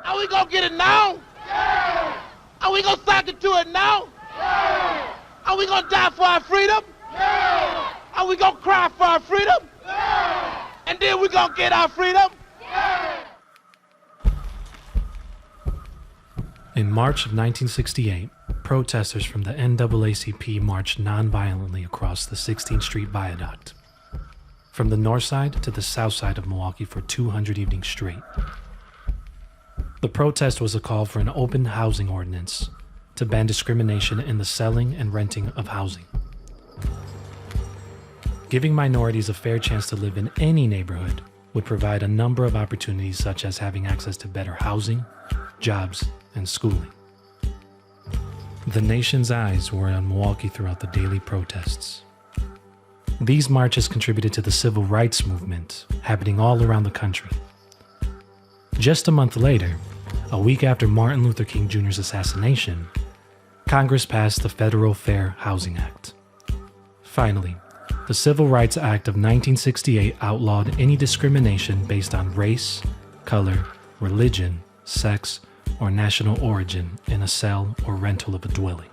Are we gonna get it now? Yeah! Are we gonna start to do it now? Yeah! Are we gonna die for our freedom? Yeah! Are we gonna cry for our freedom? Yeah! And then we gonna get our freedom? Yeah! In March of 1968, protesters from the NAACP marched non-violently across the 16th Street Viaduct, from the north side to the south side of Milwaukee for 200 evenings straight. The protest was a call for an open housing ordinance to ban discrimination in the selling and renting of housing. Giving minorities a fair chance to live in any neighborhood would provide a number of opportunities, such as having access to better housing, jobs, and schooling. The nation's eyes were on Milwaukee throughout the daily protests. These marches contributed to the civil rights movement happening all around the country. Just a month later, a week after Martin Luther King Jr.'s assassination, Congress passed the Federal Fair Housing Act. Finally, the Civil Rights Act of 1968 outlawed any discrimination based on race, color, religion, sex, or national origin in a sale or rental of a dwelling.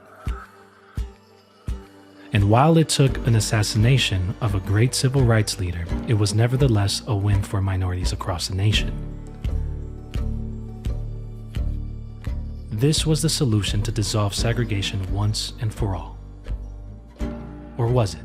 And while it took an assassination of a great civil rights leader, it was nevertheless a win for minorities across the nation. This was the solution to dissolve segregation once and for all. Or was it?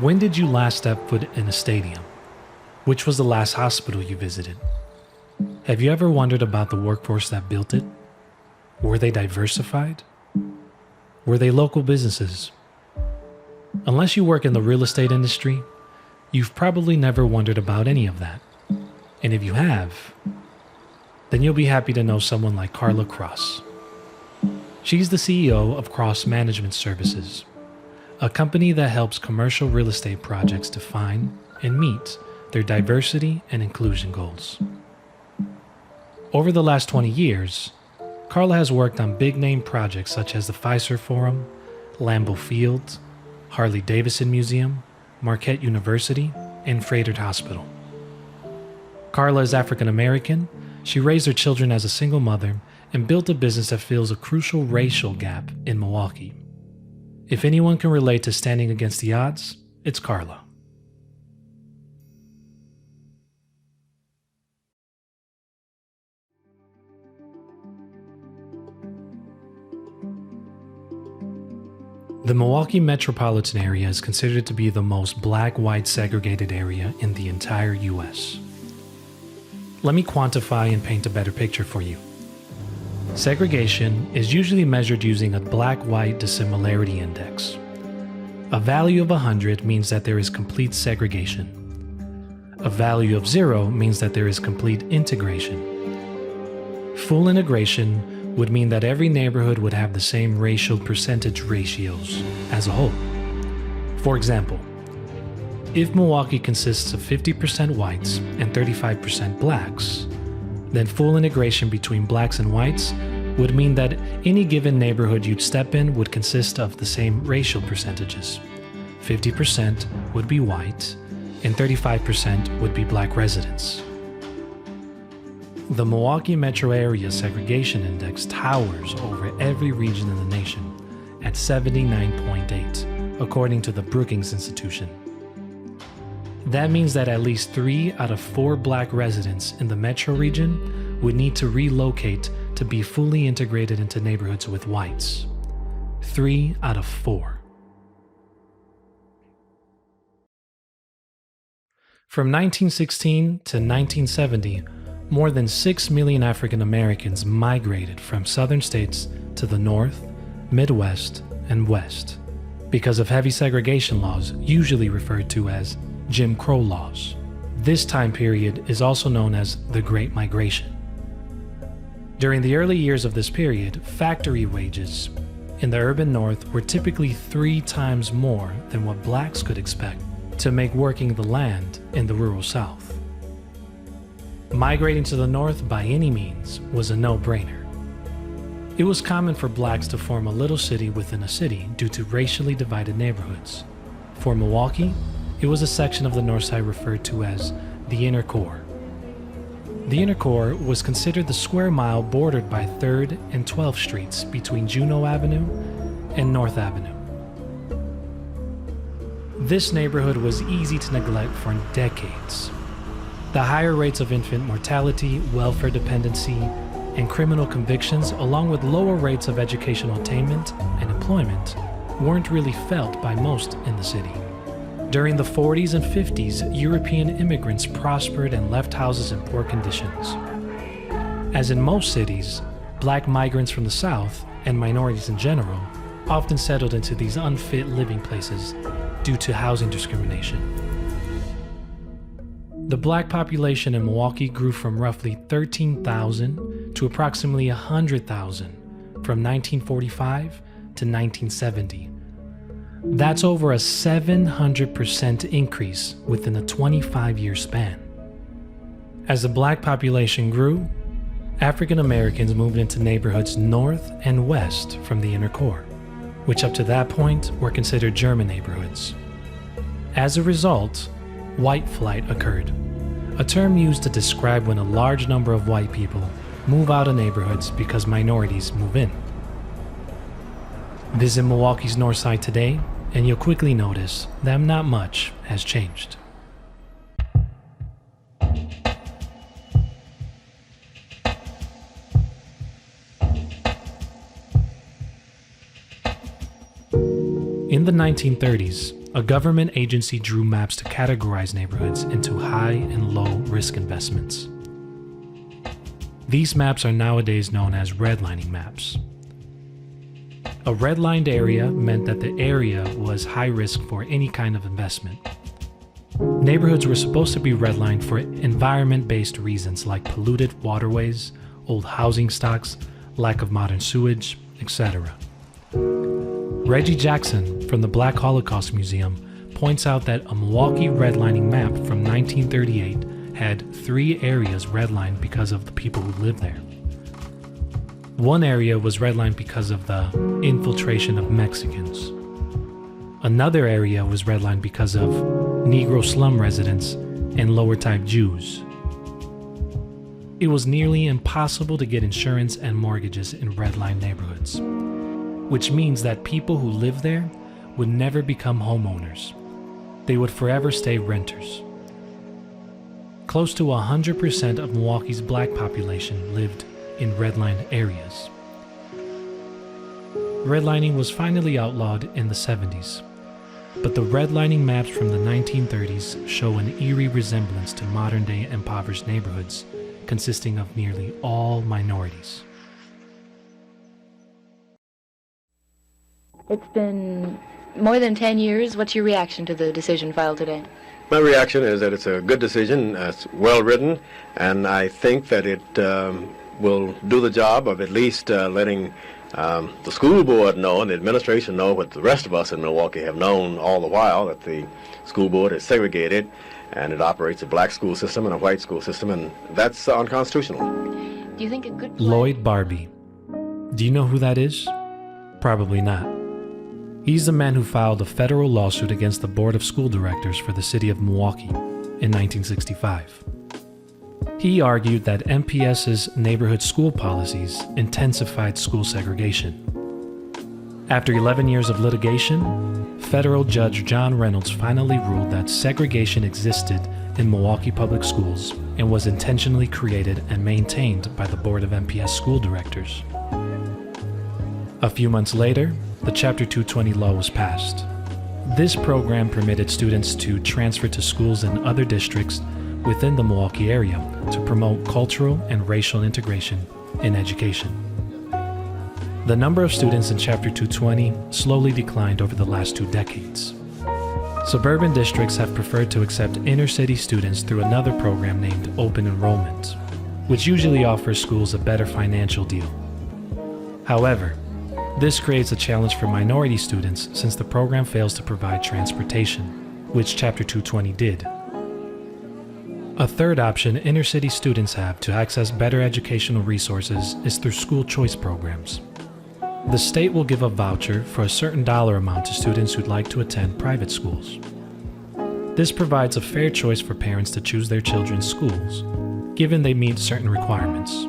When did you last step foot in a stadium? Which was the last hospital you visited? Have you ever wondered about the workforce that built it? Were they diversified? Were they local businesses? Unless you work in the real estate industry, you've probably never wondered about any of that. And if you have, then you'll be happy to know someone like Carla Cross. She's the CEO of Cross Management Services, a company that helps commercial real estate projects define and meet their diversity and inclusion goals. Over the last 20 years, Carla has worked on big-name projects such as the Fiserv Forum, Lambeau Field, Harley-Davidson Museum, Marquette University, and Froedtert Hospital. Carla is African American. She raised her children as a single mother and built a business that fills a crucial racial gap in Milwaukee. If anyone can relate to standing against the odds, it's Carla. The Milwaukee metropolitan area is considered to be the most black-white segregated area in the entire U.S. Let me quantify and paint a better picture for you. Segregation is usually measured using a black-white dissimilarity index. A value of 100 means that there is complete segregation. A value of 0 means that there is complete integration. Full integration would mean that every neighborhood would have the same racial percentage ratios as a whole. For example, if Milwaukee consists of 50% whites and 35% blacks, then full integration between blacks and whites would mean that any given neighborhood you'd step in would consist of the same racial percentages. 50% would be white, and 35% would be black residents. The Milwaukee metro area segregation index towers over every region in the nation at 79.8, according to the Brookings Institution. That means that at least 3 out of 4 black residents in the metro region would need to relocate to be fully integrated into neighborhoods with whites. 3 out of 4. From 1916 to 1970, more than 6 million African Americans migrated from southern states to the North, Midwest, and West because of heavy segregation laws, usually referred to as Jim Crow laws. This time period is also known as the Great Migration. During the early years of this period, factory wages in the urban north were typically 3 times more than what blacks could expect to make working the land in the rural south. Migrating to the north by any means was a no-brainer. It was common for blacks to form a little city within a city due to racially divided neighborhoods. For Milwaukee, it was a section of the north side referred to as the inner core. The inner core was considered the square mile bordered by 3rd and 12th Streets between Juneau Avenue and North Avenue. This neighborhood was easy to neglect for decades. The higher rates of infant mortality, welfare dependency, and criminal convictions, along with lower rates of educational attainment and employment, weren't really felt by most in the city. During the 40s and 50s, European immigrants prospered and left houses in poor conditions. As in most cities, black migrants from the South, and minorities in general, often settled into these unfit living places due to housing discrimination. The black population in Milwaukee grew from roughly 13,000 to approximately 100,000 from 1945 to 1970. That's over a 700% increase within a 25-year span. As the black population grew, African Americans moved into neighborhoods north and west from the inner core, which up to that point were considered German neighborhoods. As a result, white flight occurred, a term used to describe when a large number of white people move out of neighborhoods because minorities move in. Visit Milwaukee's north side today, and you'll quickly notice that not much has changed. In the 1930s, a government agency drew maps to categorize neighborhoods into high and low risk investments. These maps are nowadays known as redlining maps. A redlined area meant that the area was high risk for any kind of investment. Neighborhoods were supposed to be redlined for environment-based reasons like polluted waterways, old housing stocks, lack of modern sewage, etc. Reggie Jackson from the Black Holocaust Museum points out that a Milwaukee redlining map from 1938 had 3 areas redlined because of the people who lived there. One area was redlined because of the infiltration of Mexicans. Another area was redlined because of Negro slum residents and lower-type Jews. It was nearly impossible to get insurance and mortgages in redlined neighborhoods, which means that people who live there would never become homeowners. They would forever stay renters. Close to 100% of Milwaukee's black population lived in redlined areas. Redlining was finally outlawed in the 70s, but the redlining maps from the 1930s show an eerie resemblance to modern-day impoverished neighborhoods consisting of nearly all minorities. It's been more than 10 years. What's your reaction to the decision filed today? My reaction is that it's a good decision, it's well written, and I think that it will do the job of at least letting the school board know and the administration know what the rest of us in Milwaukee have known all the while, that the school board is segregated and it operates a black school system and a white school system, and that's unconstitutional. Do you think it could... Lloyd Barbie. Do you know who that is? Probably not. He's the man who filed a federal lawsuit against the Board of School Directors for the city of Milwaukee in 1965. He argued that MPS's neighborhood school policies intensified school segregation. After 11 years of litigation, federal judge John Reynolds finally ruled that segregation existed in Milwaukee public schools and was intentionally created and maintained by the Board of MPS school directors. A few months later, the Chapter 220 law was passed. This program permitted students to transfer to schools in other districts within the Milwaukee area to promote cultural and racial integration in education. The number of students in Chapter 220 slowly declined over the last 2 decades. Suburban districts have preferred to accept inner-city students through another program named Open Enrollment, which usually offers schools a better financial deal. However, This creates a challenge for minority students since the program fails to provide transportation, which Chapter 220 did. A third option inner-city students have to access better educational resources is through school choice programs. The state will give a voucher for a certain dollar amount to students who'd like to attend private schools. This provides a fair choice for parents to choose their children's schools, given they meet certain requirements.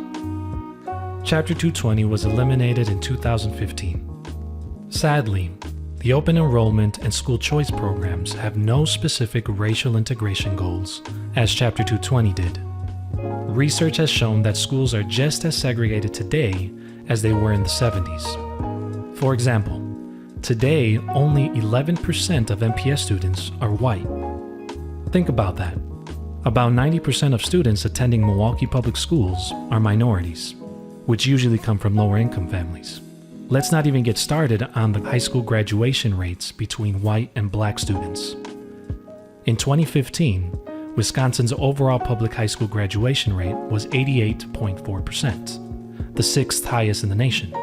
Chapter 220 was eliminated in 2015. Sadly, the open enrollment and school choice programs have no specific racial integration goals, as Chapter 220 did. Research has shown that schools are just as segregated today as they were in the 70s. For example, today only 11% of MPS students are white. Think about that. About 90% of students attending Milwaukee public schools are minorities, which usually come from lower income families. Let's not even get started on the high school graduation rates between white and black students. In 2015, Wisconsin's overall public high school graduation rate was 88.4%, the sixth highest in the nation.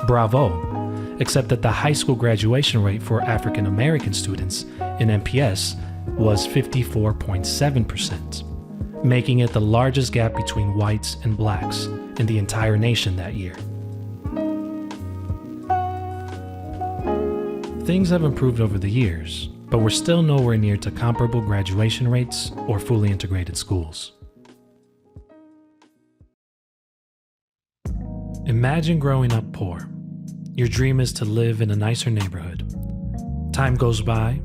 Bravo! Except that the high school graduation rate for African American students in MPS was 54.7%, making it the largest gap between whites and blacks in the entire nation that year. Things have improved over the years, but we're still nowhere near to comparable graduation rates or fully integrated schools. Imagine growing up poor. Your dream is to live in a nicer neighborhood. Time goes by,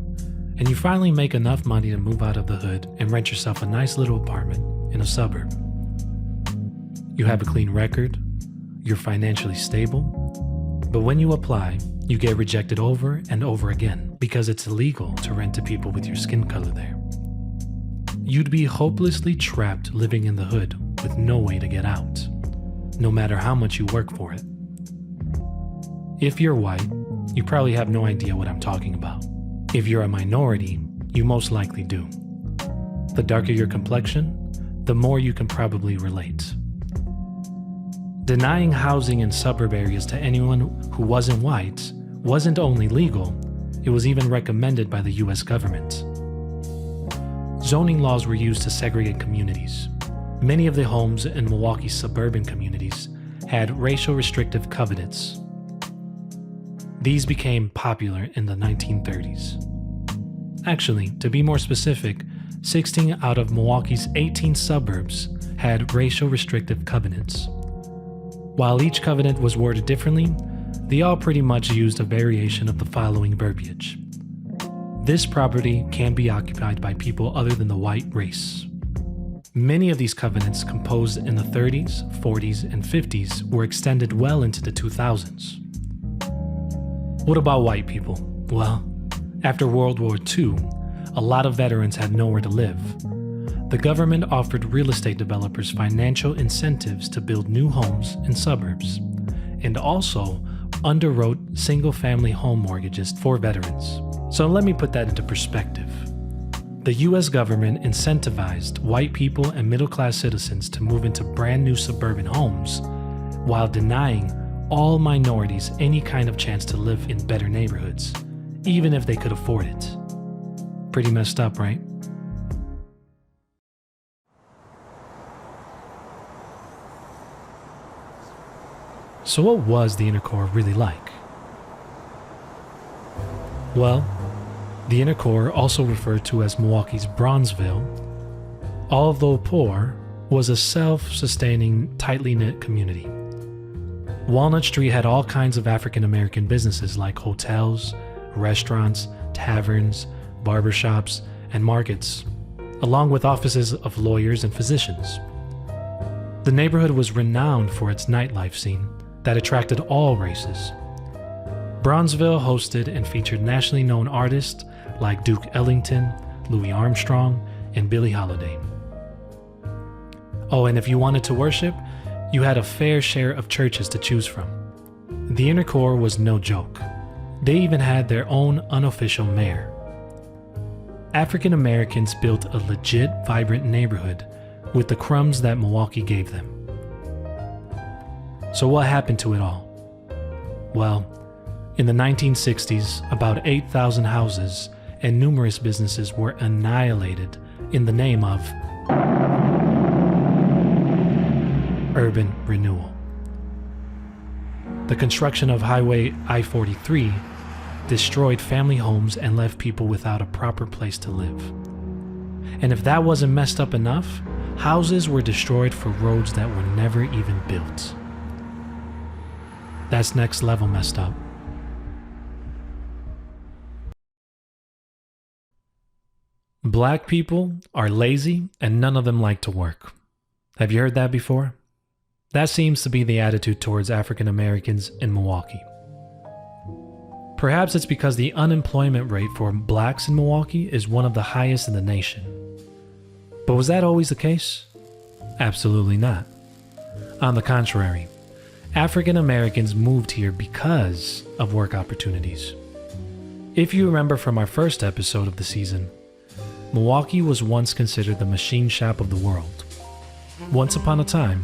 and you finally make enough money to move out of the hood and rent yourself a nice little apartment in a suburb. You have a clean record, you're financially stable, but when you apply, you get rejected over and over again because it's illegal to rent to people with your skin color there. You'd be hopelessly trapped living in the hood with no way to get out, no matter how much you work for it. If you're white, you probably have no idea what I'm talking about. If you're a minority, you most likely do. The darker your complexion, the more you can probably relate. Denying housing in suburb areas to anyone who wasn't white wasn't only legal, it was even recommended by the US government. Zoning laws were used to segregate communities. Many of the homes in Milwaukee's suburban communities had racial restrictive covenants. These became popular in the 1930s. Actually, to be more specific, 16 out of Milwaukee's 18 suburbs had racial restrictive covenants. While each covenant was worded differently, they all pretty much used a variation of the following verbiage. This property can be occupied by people other than the white race. Many of these covenants, composed in the 30s, 40s, and 50s, were extended well into the 2000s. What about white people? Well, after World War II, a lot of veterans had nowhere to live. The government offered real estate developers financial incentives to build new homes in suburbs, and also underwrote single-family home mortgages for veterans. So let me put that into perspective. The US government incentivized white people and middle-class citizens to move into brand new suburban homes, while denying all minorities any kind of chance to live in better neighborhoods, even if they could afford it. Pretty messed up, right? So what was the inner core really like? Well, the inner core, also referred to as Milwaukee's Bronzeville, although poor, was a self-sustaining, tightly knit community. Walnut Street had all kinds of African American businesses like hotels, restaurants, taverns, barbershops, and markets, along with offices of lawyers and physicians. The neighborhood was renowned for its nightlife scene that attracted all races. Bronzeville hosted and featured nationally known artists like Duke Ellington, Louis Armstrong, and Billie Holiday. Oh, and if you wanted to worship, you had a fair share of churches to choose from. The inner core was no joke. They even had their own unofficial mayor. African Americans built a legit, vibrant neighborhood with the crumbs that Milwaukee gave them. So what happened to it all? Well, In the 1960s, about 8,000 houses and numerous businesses were annihilated in the name of urban renewal. The construction of Highway I-43 destroyed family homes and left people without a proper place to live. And if that wasn't messed up enough, houses were destroyed for roads that were never even built. That's next level messed up. Black people are lazy and none of them like to work. Have you heard that before? That seems to be the attitude towards African Americans in Milwaukee. Perhaps it's because the unemployment rate for blacks in Milwaukee is one of the highest in the nation. But was that always the case? Absolutely not. On the contrary, African Americans moved here because of work opportunities. If you remember from our first episode of the season, Milwaukee was once considered the machine shop of the world. Once upon a time,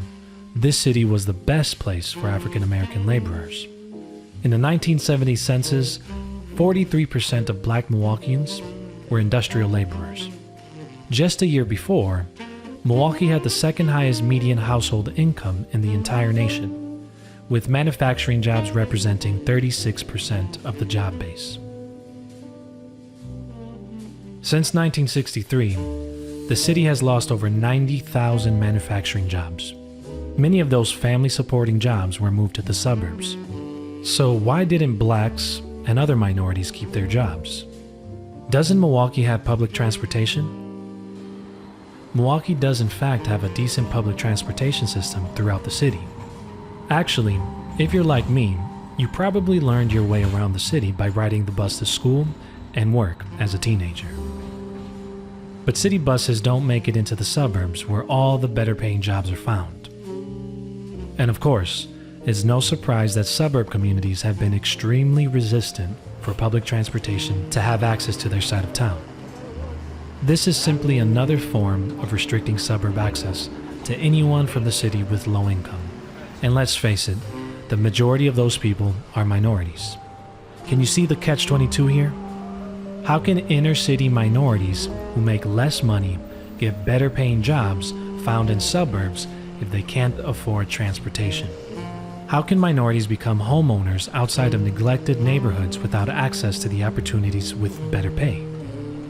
this city was the best place for African American laborers. In the 1970 census, 43% of black Milwaukeeans were industrial laborers. Just a year before, Milwaukee had the second highest median household income in the entire nation, with manufacturing jobs representing 36% of the job base. Since 1963, the city has lost over 90,000 manufacturing jobs. Many of those family-supporting jobs were moved to the suburbs. So why didn't blacks and other minorities keep their jobs? Doesn't Milwaukee have public transportation? Milwaukee does in fact have a decent public transportation system throughout the city. Actually, if you're like me, you probably learned your way around the city by riding the bus to school and work as a teenager. But city buses don't make it into the suburbs where all the better paying jobs are found. And of course, it's no surprise that suburb communities have been extremely resistant for public transportation to have access to their side of town. This is simply another form of restricting suburb access to anyone from the city with low income. And let's face it, the majority of those people are minorities. Can you see the catch-22 here? How can inner city minorities who make less money get better paying jobs found in suburbs if they can't afford transportation? How can minorities become homeowners outside of neglected neighborhoods without access to the opportunities with better pay?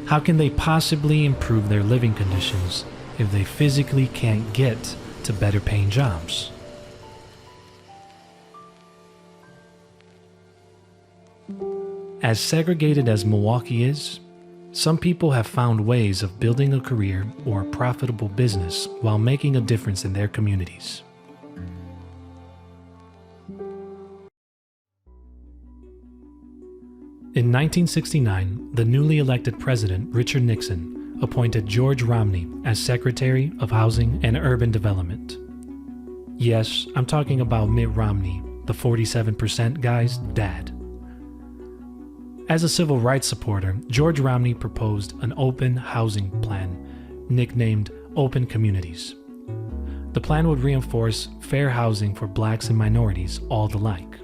How can they possibly improve their living conditions if they physically can't get to better paying jobs? As segregated as Milwaukee is, some people have found ways of building a career or a profitable business while making a difference in their communities. In 1969, the newly elected president, Richard Nixon, appointed George Romney as Secretary of Housing and Urban Development. Yes, I'm talking about Mitt Romney, the 47% guy's dad. As a civil rights supporter, George Romney proposed an open housing plan, nicknamed Open Communities. The plan would reinforce fair housing for blacks and minorities all alike.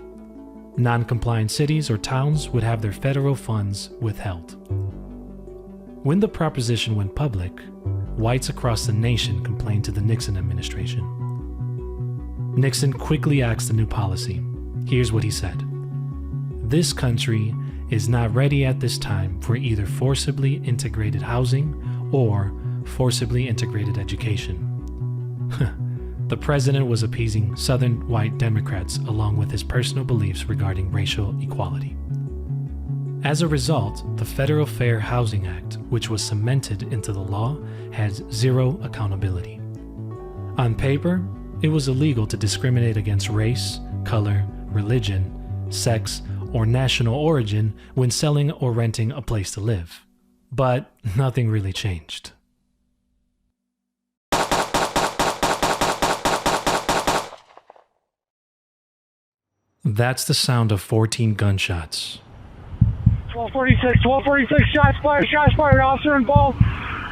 Non-compliant cities or towns would have their federal funds withheld. When the proposition went public, whites across the nation complained to the Nixon administration. Nixon quickly axed the new policy. Here's what he said: "This country is not ready at this time for either forcibly integrated housing or forcibly integrated education." The president was appeasing Southern white Democrats along with his personal beliefs regarding racial equality. As a result, the Federal Fair Housing Act, which was cemented into the law, has zero accountability. On paper, it was illegal to discriminate against race, color, religion, sex, or national origin when selling or renting a place to live. But nothing really changed. That's the sound of 14 gunshots. 1246, shots fired, officer involved.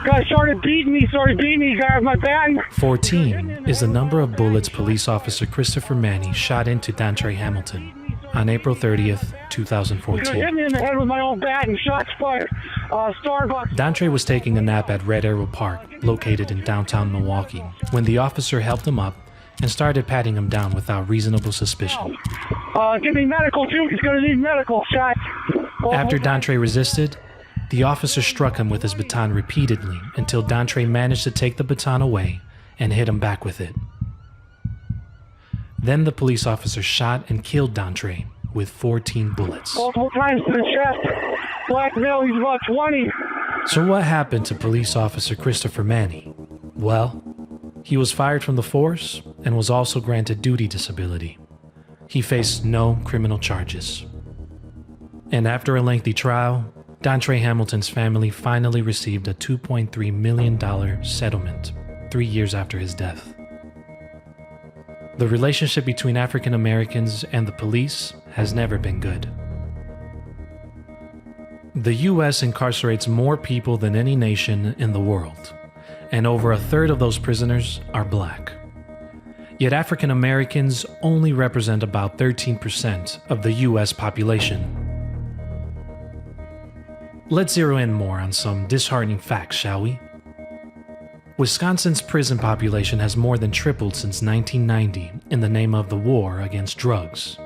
Guy started beating me, guy with my bat. 14 is the number of bullets police officer Christopher Manny shot into Dantre Hamilton. on April 30th, He 2014. hit me in the head with my own bat and shots fired. Starbucks. Dantre was taking a nap at Red Arrow Park, located in downtown Milwaukee, when the officer helped him up and started patting him down without reasonable suspicion. Give me medical too. He's gonna need medical shots. After Dantre resisted, the officer struck him with his baton repeatedly until Dantre managed to take the baton away and hit him back with it. Then the police officer shot and killed Dantre with 14 bullets. Multiple times to the chest. Black male, he's about 20. So what happened to police officer Christopher Manny? Well, he was fired from the force and was also granted duty disability. He faced no criminal charges. And after a lengthy trial, Dantre Hamilton's family finally received a $2.3 million settlement 3 years after his death. The relationship between African Americans and the police has never been good. The US incarcerates more people than any nation in the world, and over a third of those prisoners are black. Yet African Americans only represent about 13% of the US population. Let's zero in more on some disheartening facts, shall we? Wisconsin's prison population has more than tripled since 1990 in the name of the war against drugs.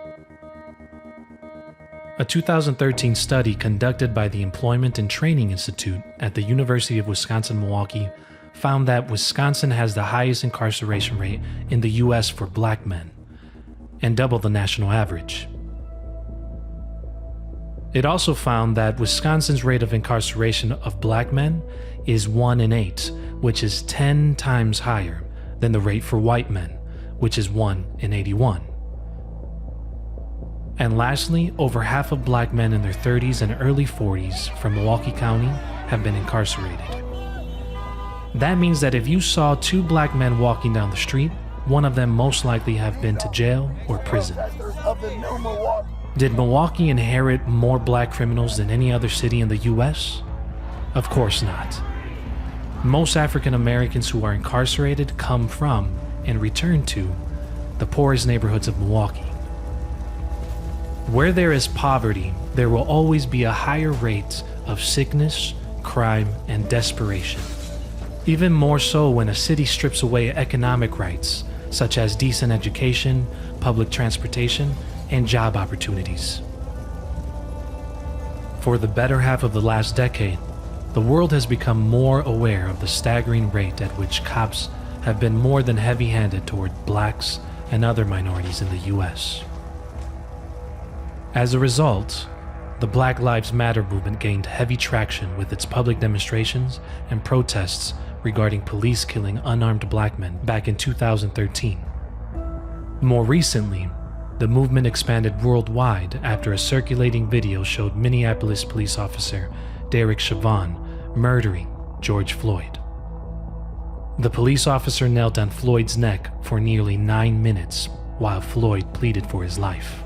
A 2013 study conducted by the Employment and Training Institute at the University of Wisconsin-Milwaukee found that Wisconsin has the highest incarceration rate in the US for black men, and double the national average. It also found that Wisconsin's rate of incarceration of black men is 1 in 8, which is 10 times higher than the rate for white men, which is 1 in 81. And lastly, over half of black men in their 30s and early 40s from Milwaukee County have been incarcerated. That means that if you saw 2 black men walking down the street, one of them most likely have been to jail or prison. Did Milwaukee inherit more black criminals than any other city in the US? Of course not. Most African Americans who are incarcerated come from and return to the poorest neighborhoods of Milwaukee. Where there is poverty, there will always be a higher rate of sickness, crime, and desperation. Even more so when a city strips away economic rights, such as decent education, public transportation, and job opportunities. For the better half of the last decade, the world has become more aware of the staggering rate at which cops have been more than heavy-handed toward blacks and other minorities in the US. As a result, the Black Lives Matter movement gained heavy traction with its public demonstrations and protests regarding police killing unarmed black men back in 2013. More recently, the movement expanded worldwide after a circulating video showed Minneapolis police officer Derek Chauvin murdering George Floyd. The police officer knelt on Floyd's neck for nearly 9 minutes while Floyd pleaded for his life.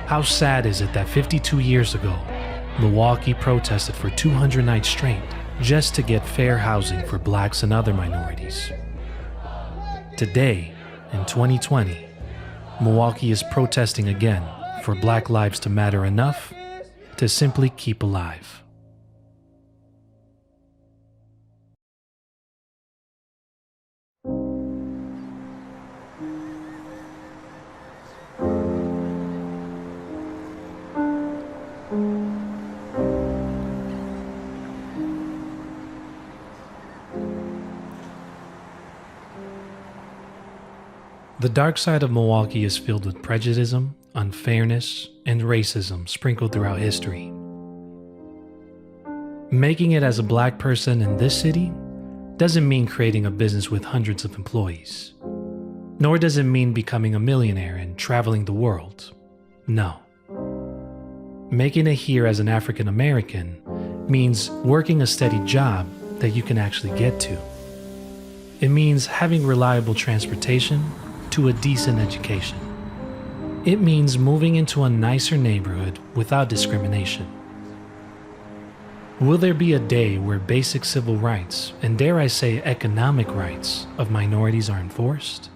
How sad is it that 52 years ago, Milwaukee protested for 200 nights straight just to get fair housing for blacks and other minorities. Today, in 2020, Milwaukee is protesting again for black lives to matter enough to simply keep alive. The dark side of Milwaukee is filled with prejudice, unfairness, and racism sprinkled throughout history. Making it as a black person in this city doesn't mean creating a business with hundreds of employees. Nor does it mean becoming a millionaire and traveling the world. No. Making it here as an African American means working a steady job that you can actually get to. It means having reliable transportation to a decent education. It means moving into a nicer neighborhood without discrimination. Will there be a day where basic civil rights, and dare I say economic rights, of minorities are enforced?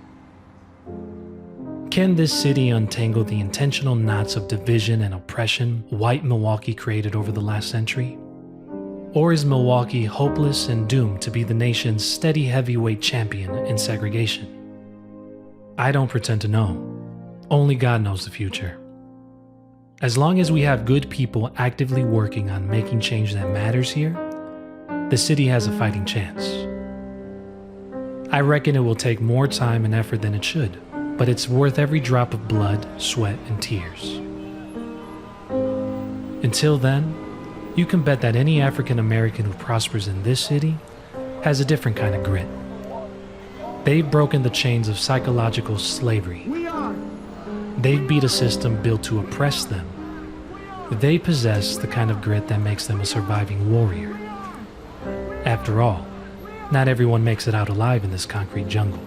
Can this city untangle the intentional knots of division and oppression white Milwaukee created over the last century? Or is Milwaukee hopeless and doomed to be the nation's steady heavyweight champion in segregation? I don't pretend to know. Only God knows the future. As long as we have good people actively working on making change that matters here, the city has a fighting chance. I reckon it will take more time and effort than it should, but it's worth every drop of blood, sweat, and tears. Until then, you can bet that any African American who prospers in this city has a different kind of grit. They've broken the chains of psychological slavery. They've beat a system built to oppress them. They possess the kind of grit that makes them a surviving warrior. After all, not everyone makes it out alive in this concrete jungle.